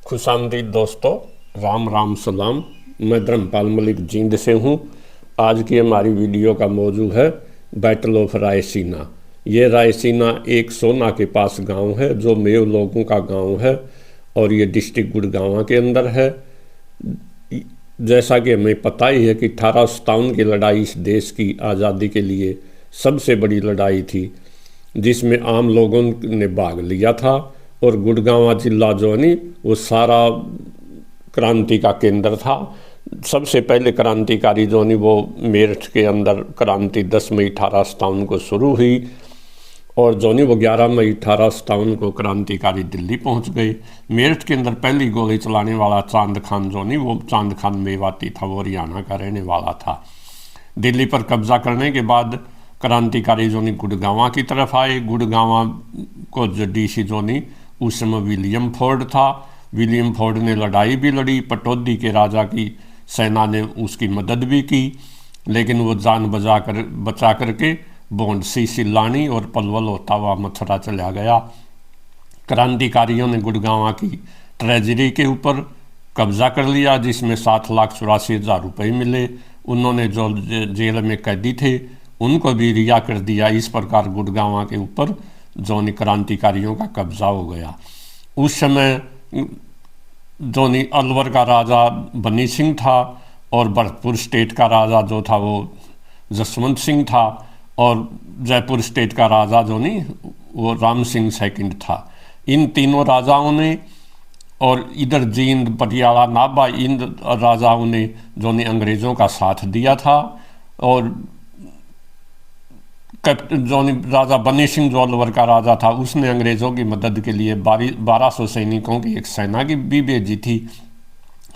खुशामदीद दोस्तों, राम राम सलाम। मैं धर्मपाल मलिक जींद से हूँ। आज की हमारी वीडियो का मौजू है बैटल ऑफ रायसीना। ये रायसीना एक सोना के पास गांव है जो मेव लोगों का गांव है और ये डिस्ट्रिक्ट गुड़गांव के अंदर है। जैसा कि हमें पता ही है कि 1857 की लड़ाई इस देश की आज़ादी के लिए सबसे बड़ी लड़ाई थी, जिसमें आम लोगों ने भाग लिया था। और गुड़गांव जिला जो है नी वो सारा क्रांति का केंद्र था। सबसे पहले क्रांतिकारी जो है वो मेरठ के अंदर क्रांति 10 मई 1857 को शुरू हुई और जो वो 11 मई 1857 को क्रांतिकारी दिल्ली पहुंच गए। मेरठ के अंदर पहली गोली चलाने वाला चांद खान जो वो चांद खान मेवाती था, वो हरियाणा का रहने वाला था। दिल्ली पर कब्जा करने के बाद क्रांतिकारी जो गुड़गांव की तरफ आए। गुड़गांव को जो डीसी जो उस समय विलियम फोर्ड था। विलियम फोर्ड ने लड़ाई भी लड़ी, पटौदी के राजा की सेना ने उसकी मदद भी की, लेकिन वो जान बचा करके बोंडसी, सिलानी और पलवल होता हुआ मथुरा चला गया। क्रांतिकारियों ने गुड़गांव की ट्रेजरी के ऊपर कब्जा कर लिया, जिसमें 7,84,000 रुपये मिले। उन्होंने जो जेल में कैदी थे उनको भी रिहा कर दिया। इस प्रकार गुड़गांव के ऊपर जोनी क्रांतिकारियों का कब्जा हो गया। उस समय जोनी अलवर का राजा बनी सिंह था और भरतपुर स्टेट का राजा जो था वो जसवंत सिंह था और जयपुर स्टेट का राजा जो वो राम सिंह सेकंड था। इन तीनों राजाओं ने और इधर जींद, पटियाला, नाभा, इन राजाओं ने जो अंग्रेज़ों का साथ दिया था। और जो राजा बनी सिंह जो अलवर का राजा था उसने अंग्रेज़ों की मदद के लिए 1200 सैनिकों की एक सेना की भी भेजी थी,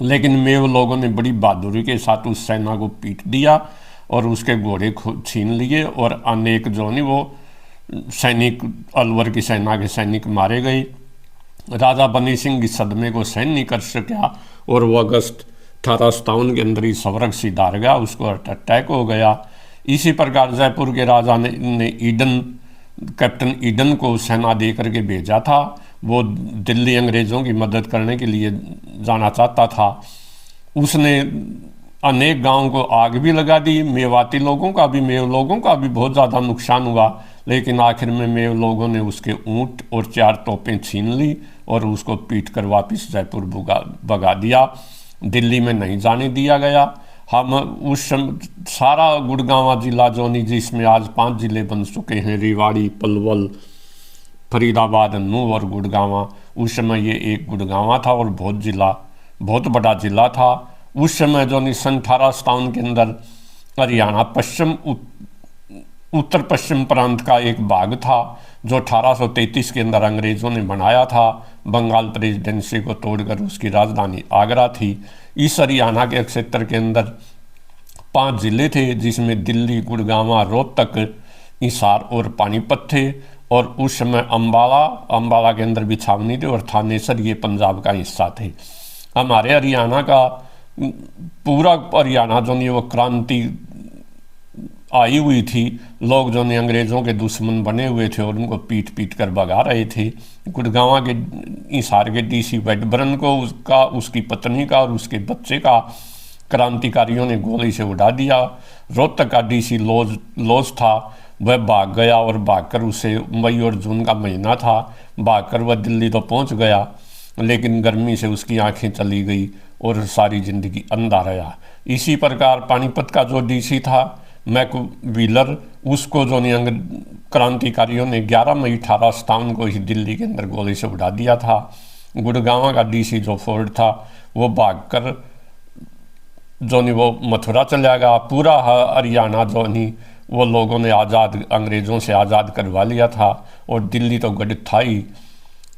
लेकिन मेव लोगों ने बड़ी बहादुरी के साथ उस सेना को पीट दिया और उसके घोड़े छीन लिए और अनेक जो वो सैनिक, अलवर की सेना के सैनिक मारे गए। राजा बनी सिंह इस सदमे को सहन नहीं कर सका और वो अगस्त 1857 के अंदर ही स्वर्ग सिधार गया, उसको हार्ट अटैक हो गया। इसी प्रकार जयपुर के राजा ने ईडन, कैप्टन ईडन को सेना दे करके भेजा था। वो दिल्ली अंग्रेज़ों की मदद करने के लिए जाना चाहता था। उसने अनेक गांवों को आग भी लगा दी। मेवाती लोगों का भी, मेव लोगों का भी बहुत ज़्यादा नुकसान हुआ, लेकिन आखिर में मेव लोगों ने उसके ऊँट और 4 तोपें छीन ली और उसको पीट कर वापस जयपुर भगा दिया। दिल्ली में नहीं जाने दिया गया। हम उस सारा गुड़गांव जिला जो जिसमें आज 5 जिले बन चुके हैं, रेवाड़ी, पलवल, फरीदाबाद, नूंह और गुड़गांव। उस समय ये एक गुड़गांव था और बहुत बड़ा ज़िला था। उस समय जो सन 1857 के अंदर हरियाणा उत्तर पश्चिम प्रांत का एक भाग था जो 1833 के अंदर अंग्रेज़ों ने बनाया था। बंगाल प्रेसिडेंसी को तोड़कर उसकी राजधानी आगरा थी। इस हरियाणा के क्षेत्र के अंदर 5 जिले थे, जिसमें दिल्ली, गुड़गांव, रोहतक, हिसार और पानीपत थे। और उस समय अम्बाला के अंदर भी छावनी थी और थानेसर ये पंजाब का हिस्सा थे। हमारे हरियाणा का पूरा हरियाणा जो नहीं वो क्रांति आई हुई थी। लोग जो नहीं अंग्रेज़ों के दुश्मन बने हुए थे और उनको पीट कर भगा रहे थे। गुड़गांव के हिसार के डीसी वेडबर्न को उसकी पत्नी का और उसके बच्चे का क्रांतिकारियों ने गोली से उड़ा दिया। रोहतक का डीसी लॉज था, वह भाग गया और भागकर उसे मई और जून का महीना था, भागकर वह दिल्ली तो पहुंच गया, लेकिन गर्मी से उसकी आंखें चली गई और सारी जिंदगी अंधा रहा। इसी प्रकार पानीपत का जो डीसी था मैकव्हीलर, उसको जो क्रांतिकारियों ने 11 मई 1857 को ही दिल्ली के अंदर गोली से उड़ा दिया था। गुड़गांव का डीसी जो फोर्ड था वो भागकर जो वो मथुरा चला गया। पूरा हरियाणा जो वो लोगों ने अंग्रेज़ों से आज़ाद करवा लिया था और दिल्ली तो गठित था ही।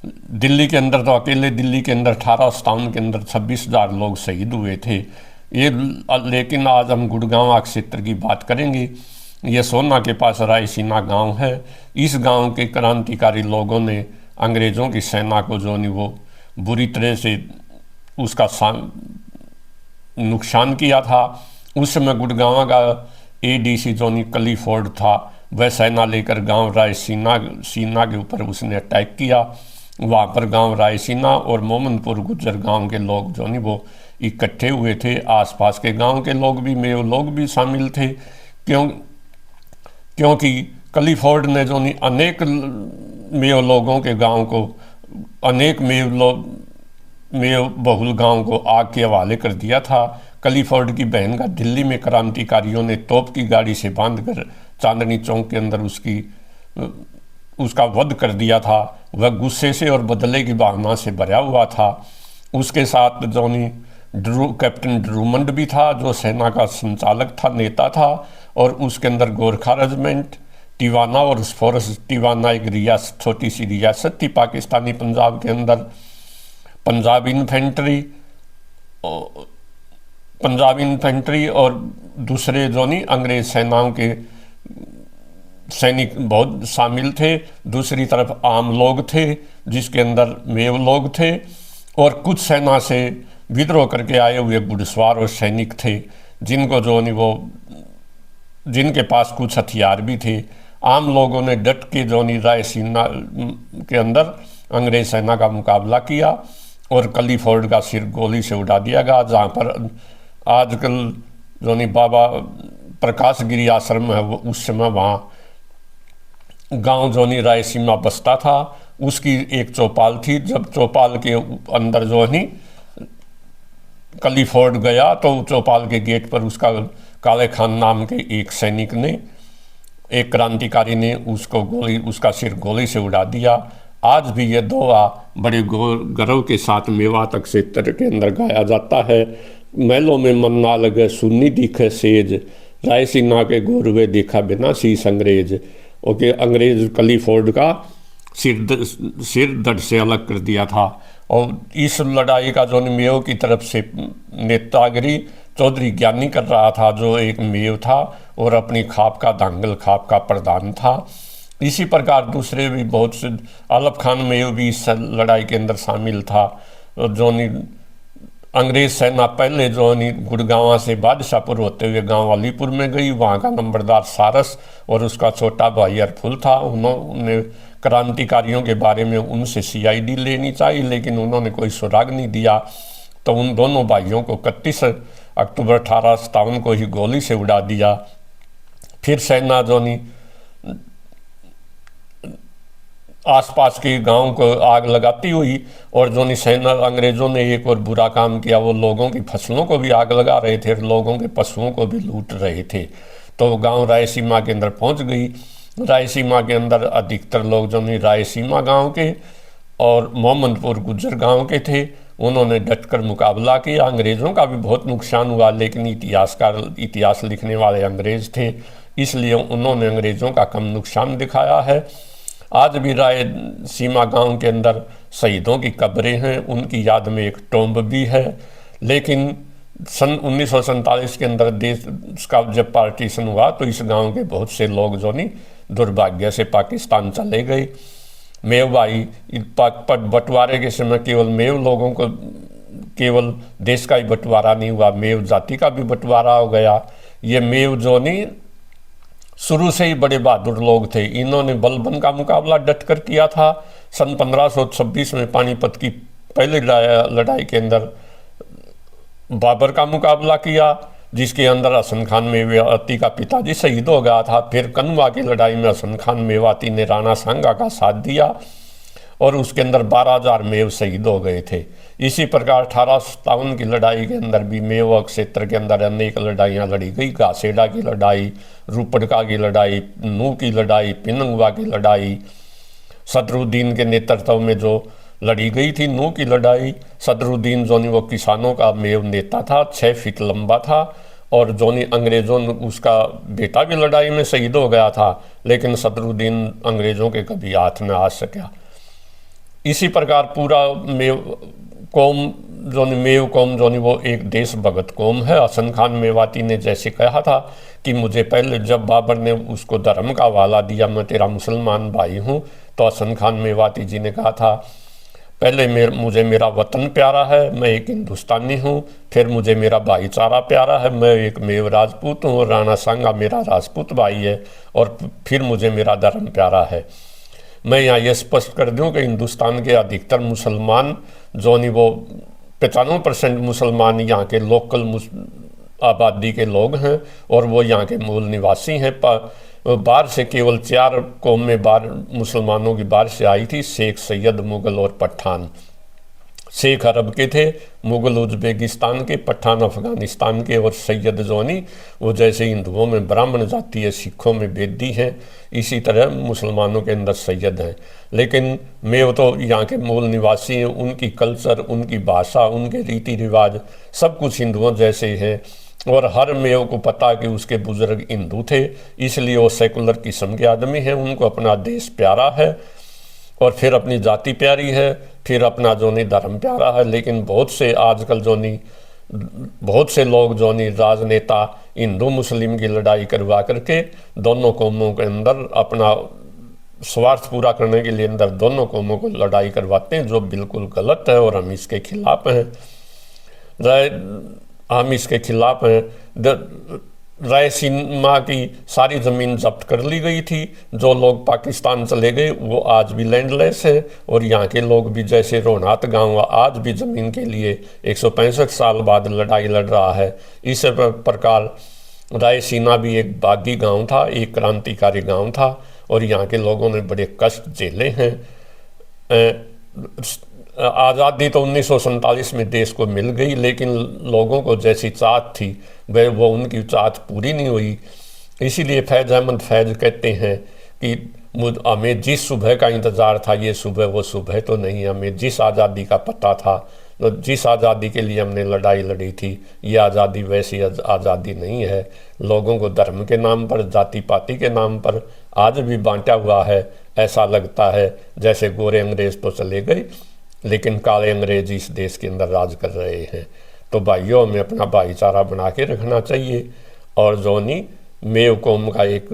दिल्ली के अंदर तो अकेले दिल्ली के अंदर 1857 के अंदर 26,000 लोग शहीद हुए थे ये। लेकिन आज हम गुड़गांव क्षेत्र की बात करेंगे। ये सोना के पास रायसीना गांव है। इस गांव के क्रांतिकारी लोगों ने अंग्रेज़ों की सेना को जो वो बुरी तरह से उसका नुकसान किया था। उस समय गुड़गांव का एडीसी जो क्लिफोर्ड था, वह सेना लेकर गांव रायसीना के ऊपर उसने अटैक किया वहाँ पर गांव रायसीना और मोमनपुर गुज्जर गांव के लोग जो नहीं वो इकट्ठे हुए थे। आसपास के गांव के लोग भी, मेयो लोग भी शामिल थे, क्योंकि क्लिफोर्ड ने जो नहीं अनेक मेयो लोगों के गांव को, अनेक मेयो बहुल गांव को आग के हवाले कर दिया था। क्लिफोर्ड की बहन का दिल्ली में क्रांतिकारियों ने तोप की गाड़ी से बांधकर चांदनी चौक के अंदर उसका वध कर दिया था। वह गुस्से से और बदले की भावना से भरा हुआ था। उसके साथ जोनी कैप्टन ड्रूमंड भी था, जो सेना का संचालक था, नेता था, और उसके अंदर गोरखा रेजिमेंट, टिवाना और फोर्स टिवाना एक रियासत, छोटी सी रियासत थी पाकिस्तानी पंजाब के अंदर। पंजाब इन्फेंट्री और दूसरे जो नहीं अंग्रेज सेनाओं के सैनिक बहुत शामिल थे। दूसरी तरफ आम लोग थे, जिसके अंदर मेव लोग थे, और कुछ सेना से विद्रोह करके आए हुए घुड़सवार और सैनिक थे, जिनको जो नहीं वो जिनके पास कुछ हथियार भी थे। आम लोगों ने डट के जो नहीं रायसीना के अंदर अंग्रेज सेना का मुकाबला किया और क्लिफोर्ड का सिर गोली से उड़ा दिया गया, जहाँ पर आजकल जो नहीं बाबा प्रकाश गिरी आश्रम है, वो उस समय वहाँ गांव जो नहीं रायसीमा बसता था, उसकी एक चौपाल थी। जब चौपाल के अंदर जो नहीं क्लिफोर्ड गया तो चौपाल के गेट पर उसका काले खान नाम के एक सैनिक ने, एक क्रांतिकारी ने उसका सिर गोली से उड़ा दिया। आज भी ये दोहा बड़े गर्व के साथ मेवात क्षेत्र के अंदर गाया जाता है। महलों में मन ना लगे सुन्नी दिखे सेज, रायसीना के गोरवे देखा बिना शीश अंग्रेज। ओके, अंग्रेज क्लिफोर्ड का सिर धड़ से अलग कर दिया था। और इस लड़ाई का जो मेयो की तरफ से नेतागिरी चौधरी ज्ञानी कर रहा था, जो एक मेयो था और अपनी खाप का दांगल खाप का प्रधान था। इसी प्रकार दूसरे भी बहुत से, आलम खान मेयो भी इस लड़ाई के अंदर शामिल था। जो अंग्रेज सेना पहले जो गुड़गांव से बादशाहपुर होते हुए गांव अलीपुर में गई। वहाँ का नंबरदार सारस और उसका छोटा भाई अरफुल था। उन्होंने क्रांतिकारियों के बारे में उनसे CID लेनी चाहिए, लेकिन उन्होंने कोई सुराग नहीं दिया। तो उन दोनों भाइयों को 31 अक्टूबर 1857 को ही गोली से उड़ा दिया। फिर सेना जो आसपास के गांव को आग लगाती हुई, और जो सेना अंग्रेजों ने एक और बुरा काम किया, वो लोगों की फसलों को भी आग लगा रहे थे, लोगों के पशुओं को भी लूट रहे थे। तो गांव रायसीमा के अंदर पहुंच गई। रायसीमा के अंदर अधिकतर लोग जो रायसीमा गांव के और मोहम्मदपुर गुज्जर गांव के थे। उन्होंने डटकर मुकाबला किया। अंग्रेज़ों का भी बहुत नुकसान हुआ, लेकिन इतिहास लिखने वाले अंग्रेज़ थे, इसलिए उन्होंने अंग्रेज़ों का कम नुकसान दिखाया है। आज भी रायसीमा गांव के अंदर शहीदों की कब्रें हैं, उनकी याद में एक टोम्ब भी है। लेकिन सन 1947 के अंदर देश का जब पार्टीशन हुआ तो इस गांव के बहुत से लोग जो दुर्भाग्य से पाकिस्तान चले गए। मेव भाई बंटवारे के समय केवल मेव लोगों को, केवल देश का ही बंटवारा नहीं हुआ, मेव जाति का भी बंटवारा हो गया। ये मेव जो शुरू से ही बड़े बहादुर लोग थे। इन्होंने बलबन का मुकाबला डटकर किया था। सन 1526 में पानीपत की पहली लड़ाई के अंदर बाबर का मुकाबला किया, जिसके अंदर हसन खान मेवाती का पिताजी शहीद हो गया था। फिर कन्वा की लड़ाई में हसन खान मेवाती ने राणा सांगा का साथ दिया और उसके अंदर 12,000 मेव शहीद हो गए थे। इसी प्रकार 1857 की लड़ाई के अंदर भी मेवा क्षेत्र के अंदर अनेक लड़ाइयाँ लड़ी गई। घासेडा की लड़ाई, रूपड़का की लड़ाई, नू की लड़ाई, पिनंगवा की लड़ाई, सदरुद्दीन के नेतृत्व में जो लड़ी गई थी नू की लड़ाई। सदरुद्दीन जोनी वो किसानों का मेव नेता था, 6 फीट लंबा था, और जोनी अंग्रेज़ों ने उसका बेटा भी लड़ाई में शहीद हो गया था, लेकिन सदरुद्दीन अंग्रेज़ों के कभी हाथ में आ सका। इसी प्रकार पूरा मेव कौम जोनी वो एक देश भगत कौम है। हसन खान मेवाती ने जैसे कहा था कि मुझे पहले, जब बाबर ने उसको धर्म का हवाला दिया, मैं तेरा मुसलमान भाई हूँ, तो हसन खान मेवाती जी ने कहा था पहले मुझे मेरा वतन प्यारा है, मैं एक हिंदुस्तानी हूँ, फिर मुझे मेरा भाईचारा प्यारा है, मैं एक मेव राजपूत हूँ और राणा सांगा मेरा राजपूत भाई है, और फिर मुझे मेरा धर्म प्यारा है। मैं यहाँ ये स्पष्ट कर दूं कि हिंदुस्तान के अधिकतर मुसलमान जो नहीं वो 95% मुसलमान यहाँ के लोकल आबादी के लोग हैं और वो यहाँ के मूल निवासी हैं। बाहर से केवल 4 कौमें बाहर मुसलमानों की बाहर से आई थी, शेख, सैयद, मुग़ल और पठान। शेख अरब के थे, मुग़ल उज़्बेकिस्तान के, पठान अफ़गानिस्तान के और सैयद जोनी वो जैसे हिंदुओं में ब्राह्मण जाति है, सिखों में बेदी है, इसी तरह मुसलमानों के अंदर सैयद हैं। लेकिन मैं तो यहाँ के मूल निवासी हैं, उनकी कल्चर, उनकी भाषा, उनके रीति रिवाज सब कुछ हिंदुओं जैसे हैं। और हर मेव को पता कि उसके बुजुर्ग हिंदू थे, इसलिए वो सेकुलर किस्म के आदमी हैं। उनको अपना देश प्यारा है और फिर अपनी जाति प्यारी है, फिर अपना जो नहीं धर्म प्यारा है। लेकिन बहुत से आजकल जो नहीं बहुत से लोग जो नहीं राजनेता हिंदू मुस्लिम की लड़ाई करवा करके दोनों कौमों के अंदर अपना स्वार्थ पूरा करने के लिए अंदर दोनों कौमों को लड़ाई करवाते हैं, जो बिल्कुल गलत है और हम इसके खिलाफ हैं। हम इसके खिलाफ हैं। रायसीमा की सारी ज़मीन जब्त कर ली गई थी। जो लोग पाकिस्तान चले गए वो आज भी लैंडलेस है और यहाँ के लोग भी, जैसे रोहनाथ गांव आज भी ज़मीन के लिए 165 साल बाद लड़ाई लड़ रहा है। इस प्रकार रायसीना भी एक बागी गांव था, एक क्रांतिकारी गांव था और यहाँ के लोगों ने बड़े कष्ट झेले हैं। आज़ादी तो 1947 में देश को मिल गई, लेकिन लोगों को जैसी चाहत थी वह वो उनकी चाहत पूरी नहीं हुई। इसीलिए फैज़ अहमद फैज़ कहते हैं कि हमें जिस सुबह का इंतज़ार था ये सुबह वो सुबह तो नहीं, हमें जिस आज़ादी का पता था, जिस आज़ादी के लिए हमने लड़ाई लड़ी थी, ये आज़ादी वैसी आज़ादी नहीं है। लोगों को धर्म के नाम पर, जाति पाति के नाम पर आज भी बांटा हुआ है। ऐसा लगता है जैसे गोरे अंग्रेज़ तो चले गए लेकिन काले अंग्रेज इस देश के अंदर राज कर रहे हैं। तो भाइयों, हमें अपना भाईचारा बना के रखना चाहिए। और जोनी मेव कौम का एक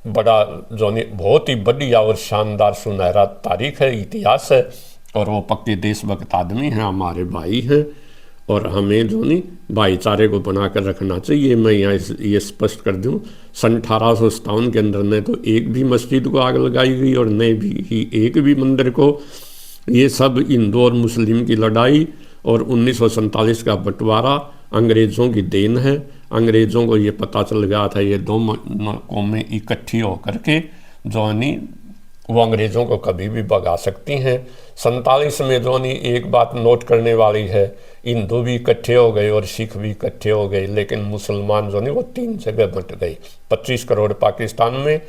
बड़ा जोनी बहुत ही बढ़िया और शानदार सुनहरा तारीख है, इतिहास है और वो पक्के देशभक्त आदमी हैं, हमारे भाई हैं और हमें जोनी भाईचारे को बना कर रखना चाहिए। मैं यहाँ ये स्पष्ट कर दूँ, सन 1857 के अंदर न तो एक भी मस्जिद को आग लगाई गई और न भी एक भी मंदिर को। ये सब हिंदू और मुस्लिम की लड़ाई और 1947 का बंटवारा अंग्रेज़ों की देन है। अंग्रेज़ों को ये पता चल गया था ये दो कौमें इकट्ठी होकर के जो नहीं वो अंग्रेज़ों को कभी भी भगा सकती हैं। 47 में जो नहीं एक बात नोट करने वाली है, हिंदू भी इकट्ठे हो गए और सिख भी इकट्ठे हो गए, लेकिन मुसलमान जो नहीं वो 3 जगह बंट गए। 25 करोड़ पाकिस्तान में,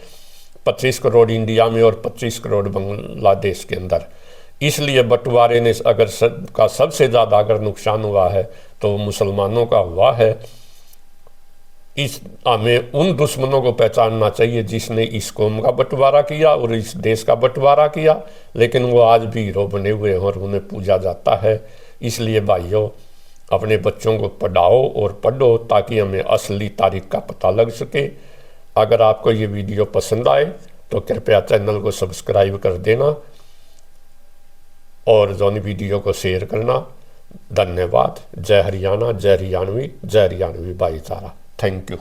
25 करोड़ इंडिया में और 25 करोड़ बांग्लादेश के अंदर। इसलिए बंटवारे ने अगर सबसे ज़्यादा अगर नुकसान हुआ है तो मुसलमानों का हुआ है। हमें उन दुश्मनों को पहचानना चाहिए जिसने इस कौम का बंटवारा किया और इस देश का बंटवारा किया, लेकिन वो आज भी हीरो बने हुए हैं और उन्हें पूजा जाता है। इसलिए भाइयों, अपने बच्चों को पढ़ाओ और पढ़ो ताकि हमें असली तारीख का पता लग सके। अगर आपको ये वीडियो पसंद आए तो कृपया चैनल को सब्सक्राइब कर देना और जोनी वीडियो को शेयर करना। धन्यवाद। जय हरियाणा, जय हरियाणवी, जय हरियाणवी भाईचारा। Thank you.